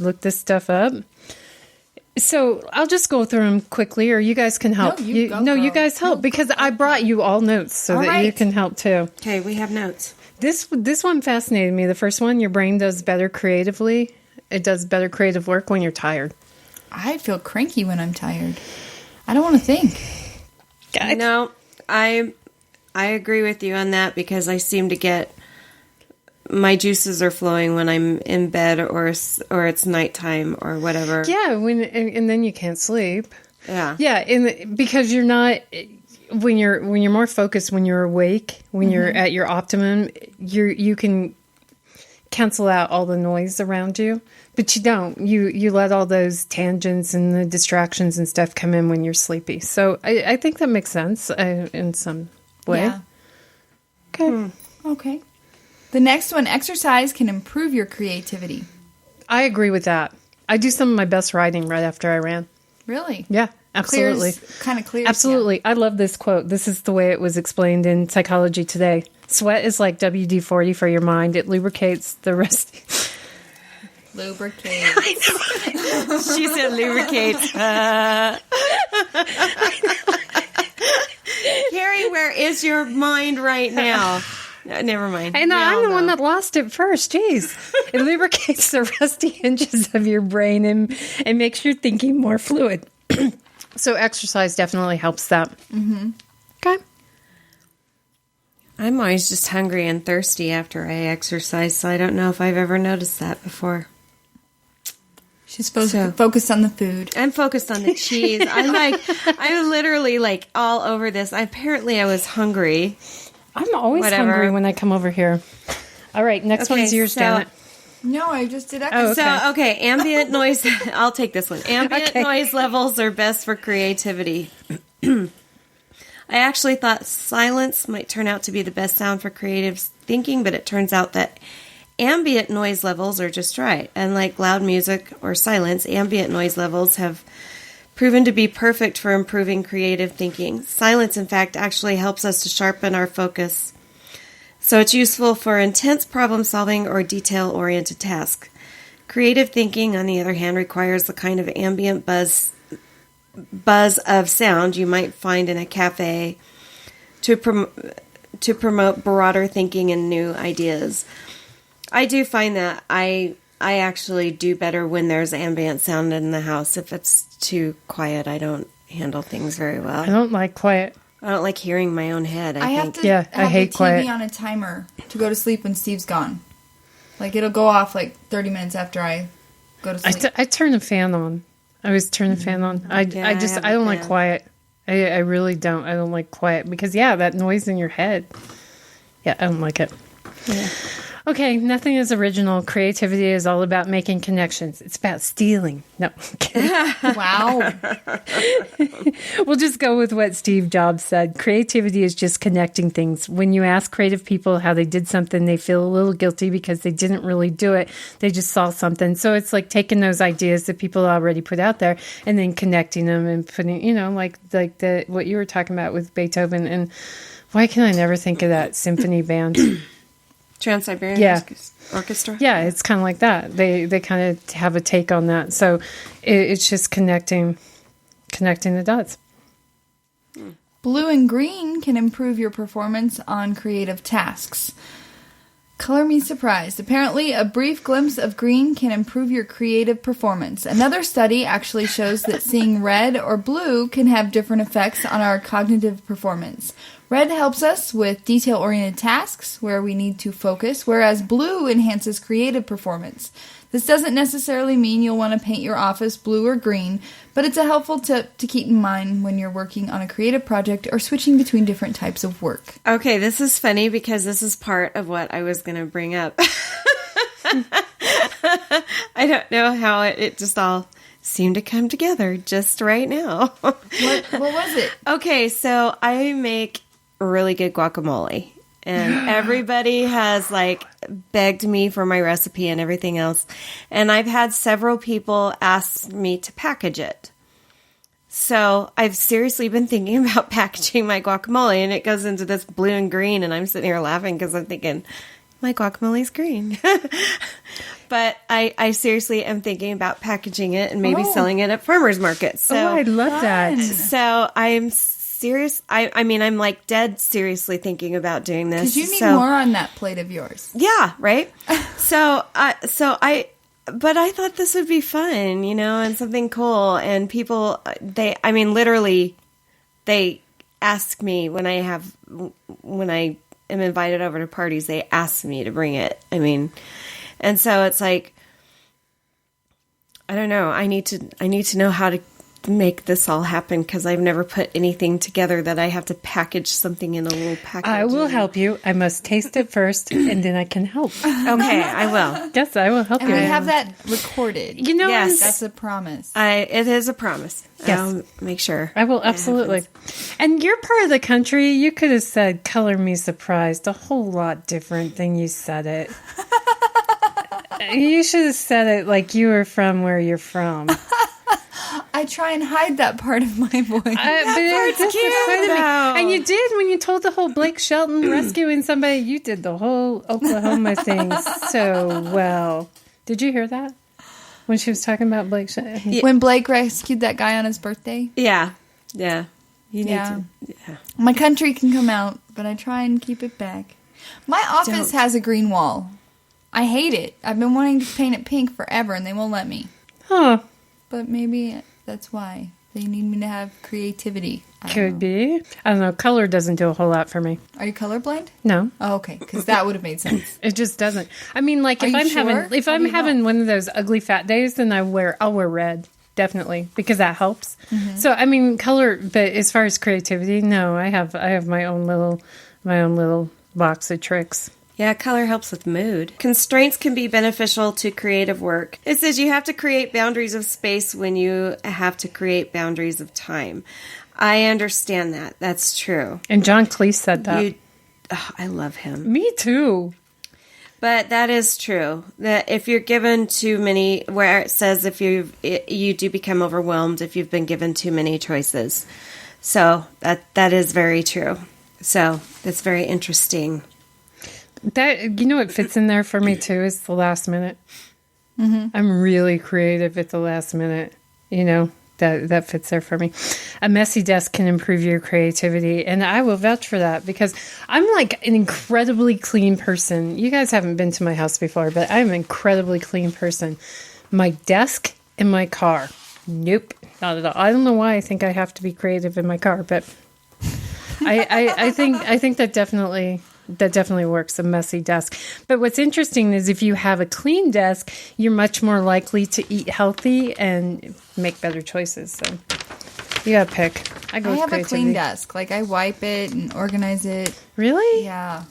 look this stuff up. So I'll just go through them quickly, or you guys can help. No, you guys help because I brought you all notes so that you can help too. Okay, we have notes. This one fascinated me. The first one, your brain does better creatively. It does better creative work when you're tired. I feel cranky when I'm tired. I don't want to think. No, I agree with you on that because I seem to get my juices are flowing when I'm in bed or it's nighttime or whatever. Yeah, and then you can't sleep. Yeah. Yeah, because you're not when you're more focused, when you're awake, when you're at your optimum, you can cancel out all the noise around you. But you don't. You let all those tangents and the distractions and stuff come in when you're sleepy. So I think that makes sense in some way. Yeah. Okay. Okay. The next one, exercise can improve your creativity. I agree with that. I do some of my best writing right after I ran. Really? Yeah, absolutely. Kind of clears. Absolutely. Yeah. I love this quote. This is the way it was explained in Psychology Today. Sweat is like WD-40 for your mind. It lubricates the rest. Lubricate. I know. She said lubricate. Carrie, where is your mind right now? Never mind. And I'm the one that lost it first. Jeez. It lubricates the rusty hinges of your brain and makes your thinking more fluid. So exercise definitely helps that. Mm-hmm. Okay. I'm always just hungry and thirsty after I exercise, so I don't know if I've ever noticed that before. She's supposed to focus on the food. I'm focused on the cheese. I'm literally like all over this. Apparently I was hungry. I'm always hungry when I come over here. All right, next one's yours, Janet. No, I just did exercise. So, ambient noise. I'll take this one. Ambient noise levels are best for creativity. I actually thought silence might turn out to be the best sound for creative thinking, but it turns out that ambient noise levels are just right. Unlike loud music or silence, ambient noise levels have proven to be perfect for improving creative thinking. Silence, in fact, actually helps us to sharpen our focus. So it's useful for intense problem solving or detail-oriented tasks. Creative thinking, on the other hand, requires the kind of ambient buzz of sound you might find in a cafe to promote broader thinking and new ideas. I do find that I actually do better when there's ambient sound in the house. If it's too quiet, I don't handle things very well. I don't like quiet. I don't like hearing my own head. I have to I have hate the TV quiet. on a timer to go to sleep when Steve's gone. Like, it'll go off like 30 minutes after I go to sleep. I turn the fan on. I always turn the fan on. I don't like quiet. I really don't. I don't like quiet because, that noise in your head. Yeah, I don't like it. Yeah. Okay, nothing is original. Creativity is all about making connections. It's about stealing. No, I'm kidding. Wow. We'll just go with what Steve Jobs said. Creativity is just connecting things. When you ask creative people how they did something, they feel a little guilty because they didn't really do it. They just saw something. So it's like taking those ideas that people already put out there and then connecting them and putting, like what you were talking about with Beethoven. And why can I never think of that symphony band? Trans-Siberian Orchestra? Yeah, it's kind of like that. They kind of have a take on that. So it's just connecting the dots. Blue and green can improve your performance on creative tasks. Color me surprised. Apparently, a brief glimpse of green can improve your creative performance. Another study actually shows that seeing red or blue can have different effects on our cognitive performance. Red helps us with detail-oriented tasks where we need to focus, whereas blue enhances creative performance. This doesn't necessarily mean you'll want to paint your office blue or green, but it's a helpful tip to keep in mind when you're working on a creative project or switching between different types of work. Okay, this is funny because this is part of what I was going to bring up. I don't know how it just all seemed to come together just right now. What was it? Okay, so I make really good guacamole. And everybody has begged me for my recipe and everything else. And I've had several people ask me to package it. So I've seriously been thinking about packaging my guacamole, and it goes into this blue and green, and I'm sitting here laughing because I'm thinking, my guacamole's green. But I seriously am thinking about packaging it and maybe selling it at farmers markets. So, I love that. So I'm serious. I mean, I'm like dead seriously thinking about doing this. Because you need more on that plate of yours. Yeah, right? But I thought this would be fun, you know, and something cool. And people, literally, they ask me when I am invited over to parties, they ask me to bring it. I mean, and so it's like, I don't know. I need to know how to make this all happen because I've never put anything together that I have to package something in a little package. I will help you. I must taste it first, and then I can help. Okay, I will. Yes, I will help you. And we have that recorded. You know, Yes. That's a promise. It is a promise. Yes. I'll make sure. I will, absolutely. And your part of the country, you could have said, color me surprised, a whole lot different than you said it. You should have said it like you were from where you're from. I try and hide that part of my voice. But it just cute, was funny to me. though. And you did when you told the whole Blake Shelton rescuing somebody. You did the whole Oklahoma thing so well. Did you hear that when she was talking about Blake Shelton? When Blake rescued that guy on his birthday. Yeah. You need to. Yeah. My country can come out, but I try and keep it back. My office has a green wall. I hate it. I've been wanting to paint it pink forever, and they won't let me. Huh. But maybe that's why. They need me to have creativity. Could be. I don't know. Color doesn't do a whole lot for me. Are you colorblind? No. Oh, okay. Because that would have made sense. It just doesn't. I mean, like, Are if you I'm sure? having How do you know? one of those ugly fat days, then I'll wear red. Definitely, because that helps. Mm-hmm. So, I mean, color. But as far as creativity, no, I have my own little box of tricks. Yeah, color helps with mood. Constraints can be beneficial to creative work. It says you have to create boundaries of space when you have to create boundaries of time. I understand that. That's true. And John Cleese said that. I love him. Me too. But that is true. That if you're given too many, where it says if you do become overwhelmed if you've been given too many choices. So that is very true. So that's very interesting. That, you know what fits in there for me too is the last minute. Mm-hmm. I'm really creative at the last minute. You know, that fits there for me. A messy desk can improve your creativity, and I will vouch for that because I'm like an incredibly clean person. You guys haven't been to my house before, but I'm an incredibly clean person. My desk and my car. Nope, not at all. I don't know why I think I have to be creative in my car, but I think that definitely works, a messy desk. But what's interesting is if you have a clean desk, you're much more likely to eat healthy and make better choices. So you gotta pick. I I have a clean desk. Like, I wipe it and organize it. Really? Yeah.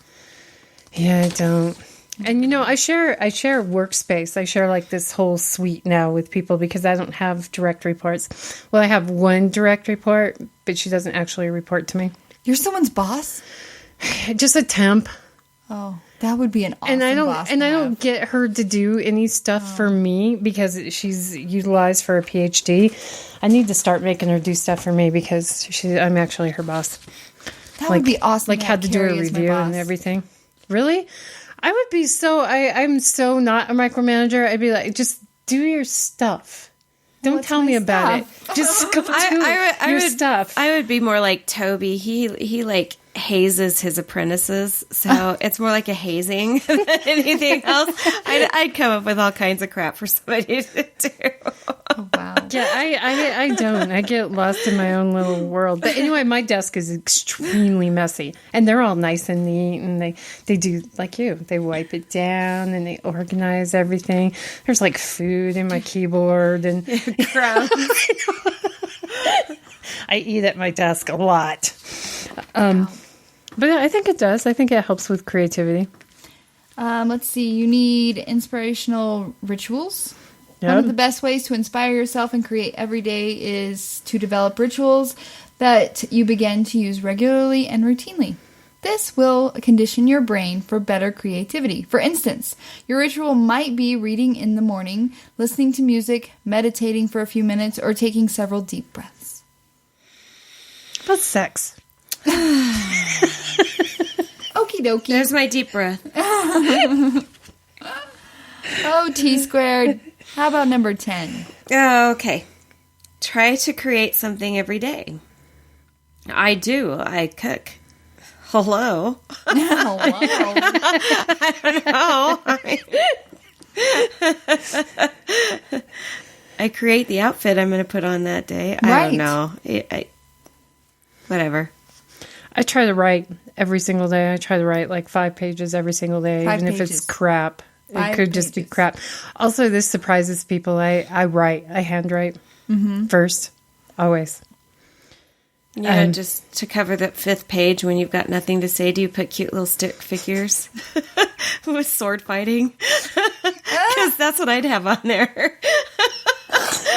Yeah, I don't. And, you know, I share workspace. I share, like, this whole suite now with people because I don't have direct reports. Well, I have one direct report, but she doesn't actually report to me. You're someone's boss? Just a temp. Oh, that would be an awesome boss. I don't get her to do any stuff for me because she's utilized for a PhD. I need to start making her do stuff for me because I'm actually her boss. That would be awesome. Like, had to do a review and everything. Really? I would be I'm so not a micromanager. I'd be like, just do your stuff. Don't tell me about it. Just go do your stuff. I would be more like Toby. He like hazes his apprentices, so it's more like a hazing than anything else. I'd come up with all kinds of crap for somebody to do. Oh, wow. Yeah, I don't. I get lost in my own little world. But anyway, my desk is extremely messy, and they're all nice and neat, and they do like you. They wipe it down and they organize everything. There's like food in my keyboard and Crumbs. I eat at my desk a lot. But I think it does. I think it helps with creativity. Let's see. You need inspirational rituals. Yep. One of the best ways to inspire yourself and create every day is to develop rituals that you begin to use regularly and routinely. This will condition your brain for better creativity. For instance, your ritual might be reading in the morning, listening to music, meditating for a few minutes, or taking several deep breaths. About sex. Okie Okie dokie. There's my deep breath. Oh, T squared. How about number 10? Oh, okay. Try to create something every day. I do. I cook. Hello. Oh, wow. I don't know. I create the outfit I'm going to put on that day. I don't know. Whatever. I try to write every single day. I try to write like 5 pages every single day, 5 even pages. if it's crap. 5 It could just be pages. crap. Also, this surprises people. I handwrite first, always. Yeah, just to cover that 5th page when you've got nothing to say, do you put cute little stick figures with sword fighting? Because that's what I'd have on there.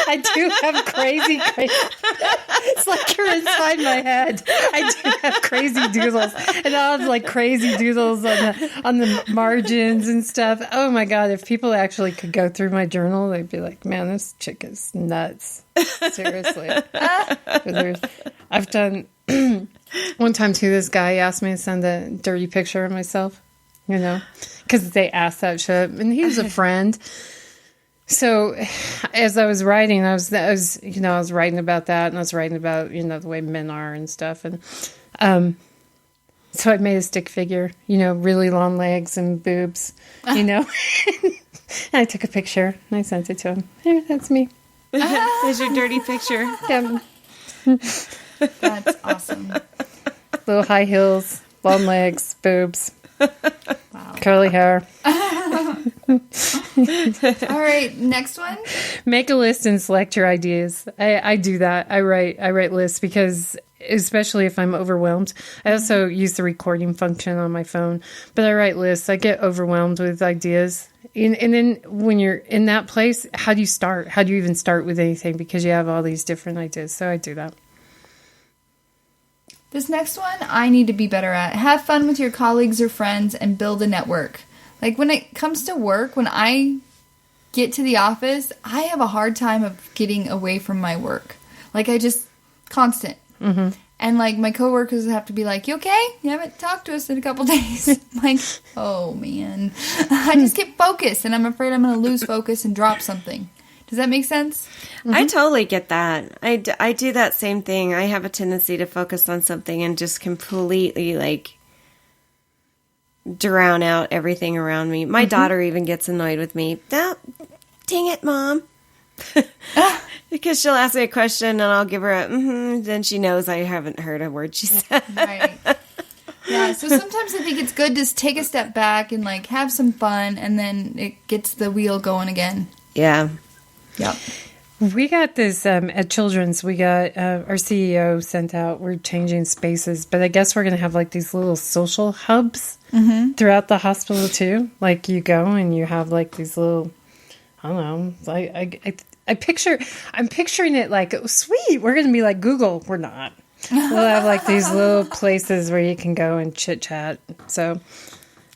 I do have crazy. It's like you're inside my head. I do have crazy doodles, and I'll have like crazy doodles on the margins and stuff. Oh my god! If people actually could go through my journal, they'd be like, "Man, this chick is nuts." Seriously. I've done one time too. This guy asked me to send a dirty picture of myself, because they asked that shit, and he was a friend. So, as I was writing, I was writing about that, and I was writing about the way men are and stuff, and so I made a stick figure, really long legs and boobs, and I took a picture and I sent it to him. Here, that's me. There's your dirty picture. Yeah, That's awesome. little high heels, long legs, boobs, Wow. curly hair. All right, next one. Make a list and select your ideas. I do that. I write lists because, especially if I'm overwhelmed. I also use the recording function on my phone, but I write lists. I get overwhelmed with ideas. And then when you're in that place, how do you start? How do you even start with anything? Because you have all these different ideas. So I do that. This next one, I need to be better at. Have fun with your colleagues or friends and build a network. Like when it comes to work, when I get to the office, I have a hard time of getting away from my work. Like constant. Mm-hmm. And like my coworkers have to be like, "You okay? You haven't talked to us in a couple days." I'm like, oh man. I just get focused and I'm afraid I'm going to lose focus and drop something. Does that make sense? Mm-hmm. I totally get that. I do that same thing. I have a tendency to focus on something and just completely like drown out everything around me. My daughter even gets annoyed with me. Dang it, Mom. Because she'll ask me a question and I'll give her a then she knows I haven't heard a word she said. Right. Yeah, so sometimes I think it's good to take a step back and like have some fun and then it gets the wheel going again. Yeah. Yep. We got this at Children's. We got our CEO sent out. We're changing spaces, but I guess we're going to have like these little social hubs throughout the hospital too. Like you go and you have like these little, I don't know. I'm picturing it like, oh, sweet. We're going to be like Google. We're not. We'll have like these little places where you can go and chit chat. So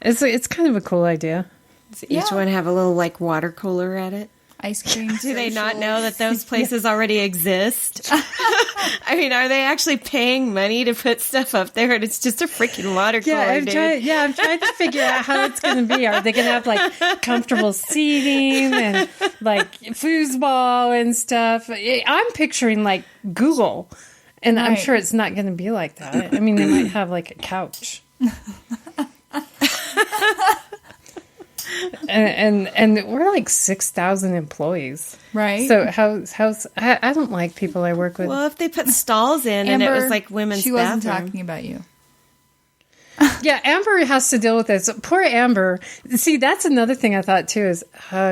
it's kind of a cool idea. Does each one have a little like water cooler at it? Ice cream. Do they not know that those places already exist? I mean, are they actually paying money to put stuff up there and it's just a freaking water cooler, I'm trying to figure out how it's going to be. Are they going to have like comfortable seating and like foosball and stuff? I'm picturing like Google, and I'm sure it's not going to be like that. I mean, they might have like a couch. And we're like 6,000 employees, Right? So how's I don't like people I work with. Well, if they put stalls in and it was like women's she wasn't bathroom. talking about you. Yeah, Amber has to deal with this. Poor Amber. See, that's another thing I thought too is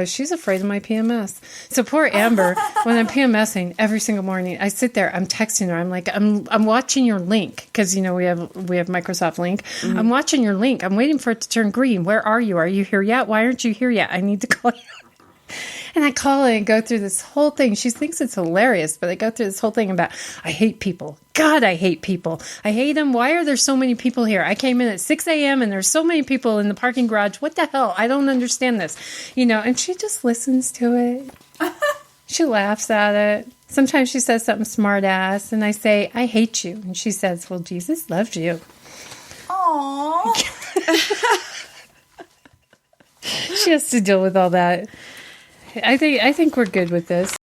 she's afraid of my PMS. So poor Amber, when I'm PMSing every single morning, I sit there, I'm texting her. I'm like, I'm watching your link because we have Microsoft Link. Mm-hmm. I'm watching your link. I'm waiting for it to turn green. Where are you? Are you here yet? Why aren't you here yet? I need to call you. And I call her and go through this whole thing. She thinks it's hilarious, but I go through this whole thing about, I hate people. God, I hate people. I hate them. Why are there so many people here? I came in at 6 a.m. and there's so many people in the parking garage. What the hell? I don't understand this. And she just listens to it. She laughs at it. Sometimes she says something smart ass, and I say, I hate you. And she says, well, Jesus loves you. Aww. She has to deal with all that. I think we're good with this.